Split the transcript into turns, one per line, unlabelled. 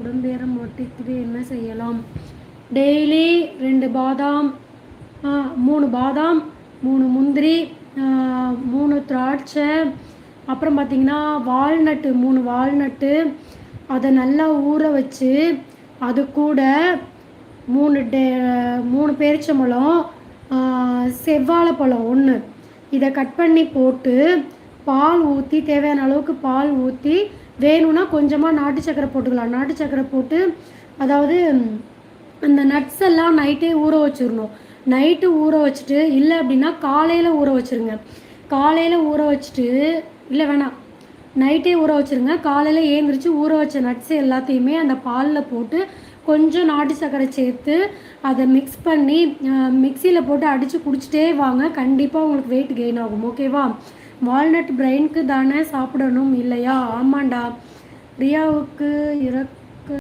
உடம்பேரம் ஒட்டிக்கிட்டு என்ன செய்யலாம்? டெய்லி 2 பாதாம், 3 பாதாம், 3 முந்திரி, 3 திராட்சை, அப்புறம் பார்த்திங்கன்னா வால்நட்டு 3 வால்நட்டு, அதை நல்லா ஊற வச்சு அது கூட 3 பேரிச்சம்பழம், செவ்வாழைப்பழம் 1 இதை கட் பண்ணி போட்டு பால் ஊற்றி, தேவையான அளவுக்கு பால் ஊற்றி, வேணும்னா கொஞ்சமாக நாட்டு சக்கரை போட்டுக்கலாம். நாட்டு சக்கரை போட்டு, அதாவது அந்த நட்ஸ் எல்லாம் நைட்டே ஊற வச்சிடணும். நைட்டு ஊற வச்சுட்டு, இல்லை அப்படின்னா காலையில் ஊற வச்சுருங்க. காலையில் ஊற வச்சுட்டு, இல்லை வேணாம், நைட்டே ஊற வச்சுருங்க. காலையில் ஏந்திரிச்சு ஊற வச்ச நட்ஸ் எல்லாத்தையுமே அந்த பாலில் போட்டு கொஞ்சம் நாட்டு சக்கரை சேர்த்து அதை மிக்ஸ் பண்ணி மிக்சியில் போட்டு அடித்து குடிச்சிட்டே வாங்க. கண்டிப்பாக உங்களுக்கு வெயிட் கெயின் ஆகும். ஓகேவா? வால்நட் பிரெயினுக்கு தானே சாப்பிடணும் இல்லையா? ஆமாண்டா. ரியாவுக்கு